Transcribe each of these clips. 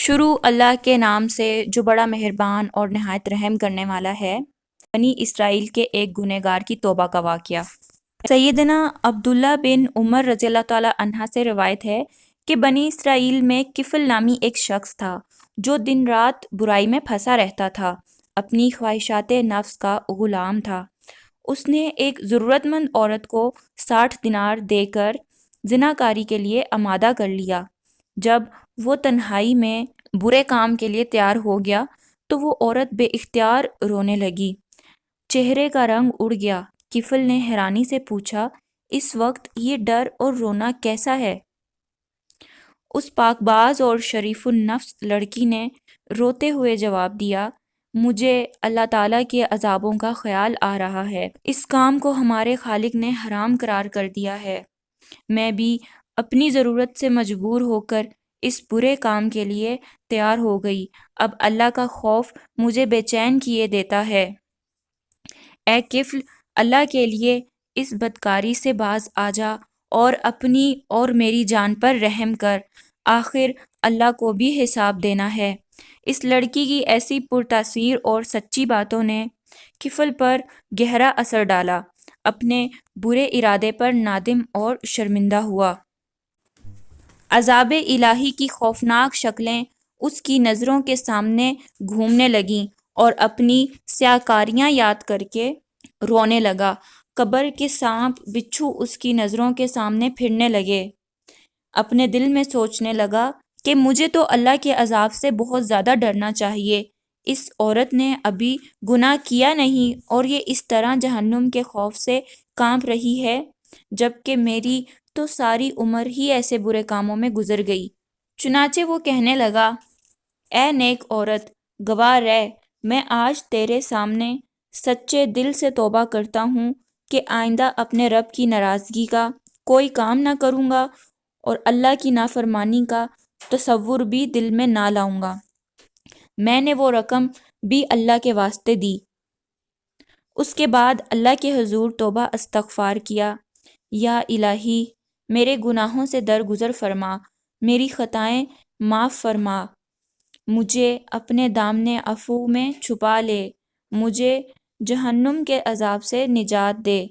شروع اللہ کے نام سے جو بڑا مہربان اور نہایت رحم کرنے والا ہے۔ بنی اسرائیل کے ایک گنہگار کی توبہ کا واقعہ۔ سیدنا عبداللہ بن عمر رضی اللہ تعالیٰ عنہ سے روایت ہے کہ بنی اسرائیل میں کفل نامی ایک شخص تھا جو دن رات برائی میں پھنسا رہتا تھا، اپنی خواہشات نفس کا غلام تھا۔ اس نے ایک ضرورت مند عورت کو 60 دینار دے کر زناکاری کے لیے آمادہ کر لیا۔ جب وہ تنہائی میں برے کام کے لیے تیار ہو گیا تو وہ عورت بے اختیار رونے لگی، چہرے کا رنگ اڑ گیا۔ کفل نے حیرانی سے پوچھا، اس وقت یہ ڈر اور رونا کیسا ہے؟ اس پاک باز اور شریف النفس لڑکی نے روتے ہوئے جواب دیا، مجھے اللہ تعالیٰ کے عذابوں کا خیال آ رہا ہے۔ اس کام کو ہمارے خالق نے حرام قرار کر دیا ہے۔ میں بھی اپنی ضرورت سے مجبور ہو کر اس برے کام کے لیے تیار ہو گئی۔ اب اللہ کا خوف مجھے بے چین کیے دیتا ہے۔ اے کفل، اللہ کے لیے اس بدکاری سے باز آ جا اور اپنی اور میری جان پر رحم کر، آخر اللہ کو بھی حساب دینا ہے۔ اس لڑکی کی ایسی پرتاثیر اور سچی باتوں نے کفل پر گہرا اثر ڈالا، اپنے برے ارادے پر نادم اور شرمندہ ہوا۔ عذاب الہی کی خوفناک شکلیں اس کی نظروں کے سامنے گھومنے لگیں اور اپنی سیاکاریاں یاد کر کے رونے لگا۔ قبر کے سانپ بچھو اس کی نظروں کے سامنے پھرنے لگے۔ اپنے دل میں سوچنے لگا کہ مجھے تو اللہ کے عذاب سے بہت زیادہ ڈرنا چاہیے۔ اس عورت نے ابھی گناہ کیا نہیں اور یہ اس طرح جہنم کے خوف سے کانپ رہی ہے، جبکہ میری تو ساری عمر ہی ایسے برے کاموں میں گزر گئی۔ چنانچہ وہ کہنے لگا، اے نیک عورت، گواہ رہ، میں آج تیرے سامنے سچے دل سے توبہ کرتا ہوں کہ آئندہ اپنے رب کی ناراضگی کا کوئی کام نہ کروں گا اور اللہ کی نافرمانی کا تصور بھی دل میں نہ لاؤں گا۔ میں نے وہ رقم بھی اللہ کے واسطے دی۔ اس کے بعد اللہ کے حضور توبہ استغفار کیا، یا الہی میرے گناہوں سے درگزر فرما، میری خطائیں معاف فرما، مجھے اپنے دامن عفو میں چھپا لے، مجھے جہنم کے عذاب سے نجات دے۔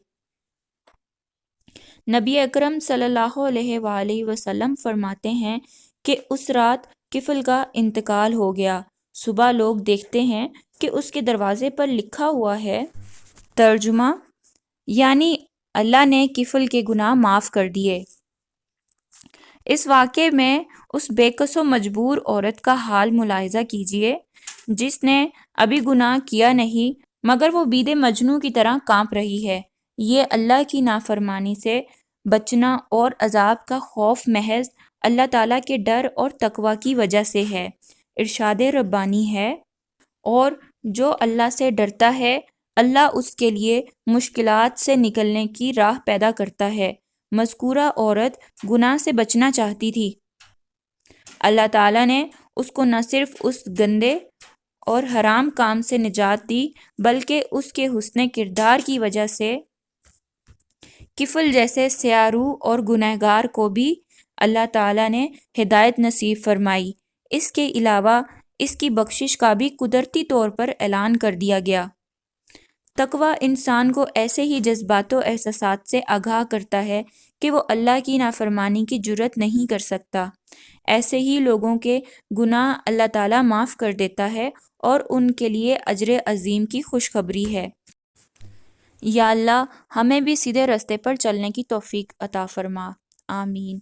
نبی اکرم صلی اللہ علیہ وآلہ وسلم فرماتے ہیں کہ اس رات کفل کا انتقال ہو گیا۔ صبح لوگ دیکھتے ہیں کہ اس کے دروازے پر لکھا ہوا ہے، ترجمہ یعنی اللہ نے کفل کے گناہ معاف کر دیے۔ اس واقعے میں اس بے کس و مجبور عورت کا حال ملاحظہ کیجیے جس نے ابھی گناہ کیا نہیں مگر وہ بید مجنوں کی طرح کانپ رہی ہے۔ یہ اللہ کی نافرمانی سے بچنا اور عذاب کا خوف محض اللہ تعالیٰ کے ڈر اور تقوی کی وجہ سے ہے۔ ارشاد ربانی ہے، اور جو اللہ سے ڈرتا ہے اللہ اس کے لیے مشکلات سے نکلنے کی راہ پیدا کرتا ہے۔ مذکورہ عورت گناہ سے بچنا چاہتی تھی، اللہ تعالیٰ نے اس کو نہ صرف اس گندے اور حرام کام سے نجات دی بلکہ اس کے حسن کردار کی وجہ سے کفل جیسے سیاہ روح اور گنہگار کو بھی اللہ تعالیٰ نے ہدایت نصیب فرمائی۔ اس کے علاوہ اس کی بخشش کا بھی قدرتی طور پر اعلان کر دیا گیا۔ تقوی انسان کو ایسے ہی جذبات و احساسات سے آگاہ کرتا ہے کہ وہ اللہ کی نافرمانی کی جرات نہیں کر سکتا۔ ایسے ہی لوگوں کے گناہ اللہ تعالیٰ معاف کر دیتا ہے اور ان کے لیے اجر عظیم کی خوشخبری ہے۔ یا اللہ ہمیں بھی سیدھے راستے پر چلنے کی توفیق عطا فرما، آمین۔